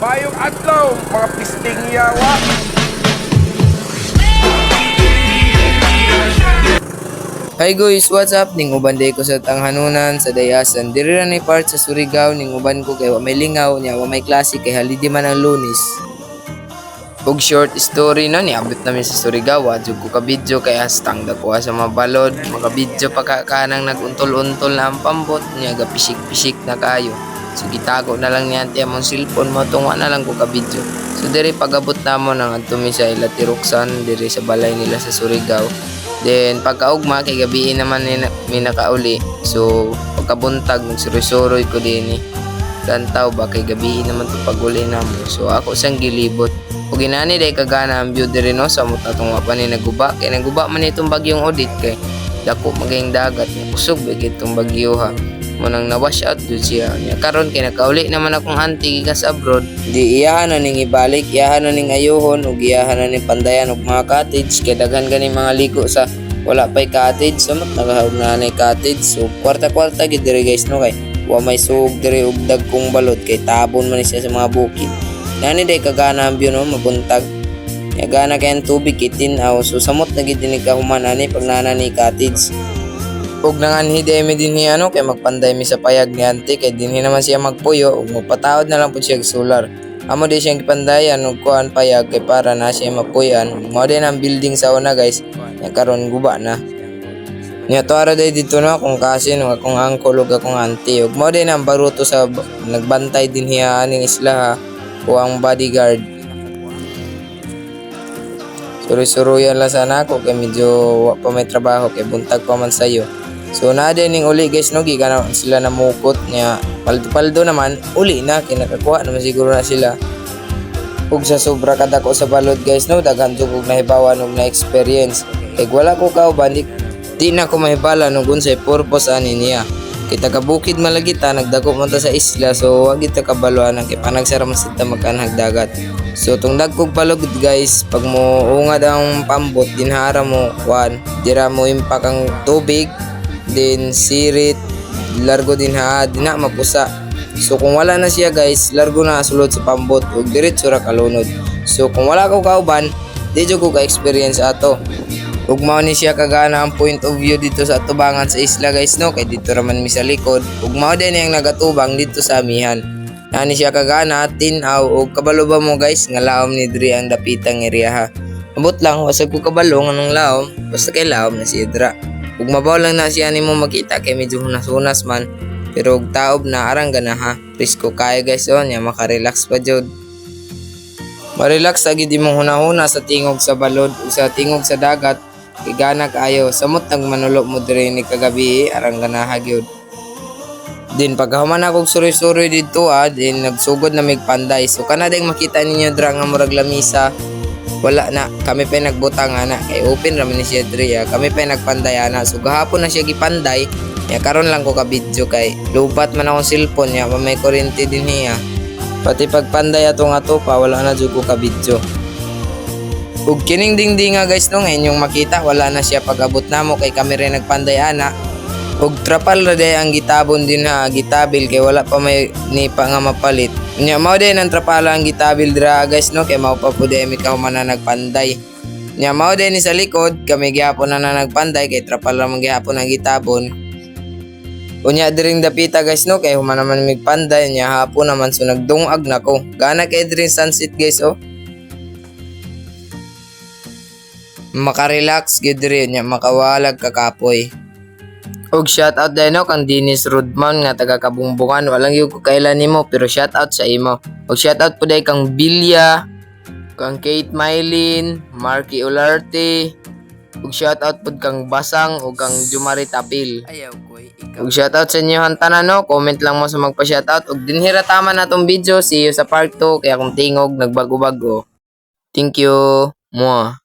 Mayong adlaw, mga pisting yawa. Hi guys, what's up? Ning uban day ko sa tanghanunan sa Dayasan. Diri ra ni part sa Surigao ning uban ko kay wa may lingaw nya wa may klase kay halidi man ang Lunes. Og short story no niabot namin sa Surigao, adyo ko ka video kay hastang dako sa mabalod, mga video pa kanang naguntol-untol na ang pambot nya gapisik-pisik na kayo. So gitago na lang niyan ti among cellphone mo tungwa na lang ko ka video. So diri pagabot namo nang adto mi sa ila Tiruksan diri sa balay nila sa Surigao. Then pagkaugma kay gabi naman mi nakauli. So pagkabuntag nagsuroy-suroy ko din Lantaw ba kay gabi naman to paguli namo. So ako sang gilibot. O ginani day kagana ang view diri no sa mutatong pa ni naguba kay naguba man itong bagyong Odit kay dako maging dagat usog bigit itong bagyo ha. Munang na-wash out jud siya. Nya karon kay nakauli naman akong auntie gikas abroad. Di iyahan na ning ibalik, iyahan na ning ayuhon ug iyahan na ning pandayan og mga cottage kay daghan gani mga ligo sa wala pay cottage samot nakahawag na nay cottage. So kwarta-kwarta gid diri guys no kay wa may sug diri og dagkong balod kay tabon man siya sa mga bukid. Nani day kagana ang view no mabuntag. Nya gana kay ang tubig kitinaw so samot na gid ni kahuman ani pag nanani cottage. Ug nanganhi mi dinhi ano kay magpanday mi sa payag ni auntie kay dinhi naman siya magpuyo ug magpataod na lang pud siya solar. Amo di siyang gipandayan ug kuan payag kay para na siya mapuyan. Mao din ang building sa una guys. Nya karon guba na. Nya to ara day dito na akong kasin ug akong uncle ug akong auntie ug mao din ang baruto sa nagbantay dinhi aning isla ha o ang bodyguard. Suri-suruyan lang sana ako kay medyo wa pa may trabaho kay buntag pa man sayo. So na din ning uli guys no gikan sila namukot niya paldo naman uli na kinakakuha naman siguro na sila. Ug sa sobra kadako sa balod guys no daghan jud og nahibawan og na experience. Kay wala ko kauban di na ko mahibala no unsay purpose ani niya. Kita kabukid malagita nagdako man ta sa isla so wag kita kabaluan kay panagsara man kita magkanhag dagat. So tong dagkog balog guys pag mo ungad ang pambot dinhara mo kuan dira mo impak ang tubig din sirit largo din ha dina mapusa. So kung wala na siya guys largo na sulod sa pambot ug diretso ra kalunod. So kung wala ko kauban di jud ko ka experience ato. Ug mao ni siya kagana ang point of view dito sa atubangan sa isla guys no kay dito ra man mi sa likod ug mao din yang nagatubang dito sa amihan. Nani siya kagana tinaw ug kabalo ba mo guys nga laom ni diri ang dapitang area ha. Abot lang wasag ko kabalo nganong laom basta kay laom na siya dira. Ug mabaw lang na siya nimo makita kay medyo hunas-hunas man pero ug taob na arang gana ha. Risko kay guys on nya maka-relax pa jud. Ma-relax lagi di mo hunahuna sa tingog sa balod ug sa tingog sa dagat. Igana kaayo samot nang manulo mo diri ni kagabi arang ganaha gyud. Din paghuman akong suri-suri dito din nagsugod na mig panday. So kana ding makita ninyo dra nga murag lamisa. Wala na kami pa nagbutang ana kay open ra man ni siya diri kami pa nagpanday ana. So gahapon na siya gipanday. Ya karon lang ko ka video kay lubat man akong cellphone ya may kuryente din niya. Pati pagpanday atong ato pa wala na jud ko ka video. Ug kining dingding nga guys no ngayon yung makita wala na siya pag-abot namo kay kami rin nagpanday ana. Ug trapal ra day ang gitabon din ha gitabil kay wala pa may ni pa nga mapalit. Nya mao din ang trapala ang gitabil dira guys no kay mao pa pud mi ka man na nagpanday. Nya mao din ni sa likod kami gihapon na nagpanday kay trapal ra man gihapon ang gitabon. Unya diring dapita guys no kay human naman mig panday nya hapon naman so nagdungag nako. Gana kay diring sunset guys oh. Maka-relax gid diri nya makawalag kakapoy. Og shout out din no kang Dennis Rodman nga taga Kabumbungan walang yung kailan nimo pero shout out sa imo. Og shout out pud kang Bilya, kang Kate Mylin, Marky Olarte. Og shout out pud kang Basang ug kang Jumari Tapil. Ayaw ko ikaw. Og shout out sa inyo tanan no comment lang mo sa magpa-shout out ug dinhira tama na tong video see you sa part 2 kaya kung tingog nagbago-bago. Thank you. Mwah.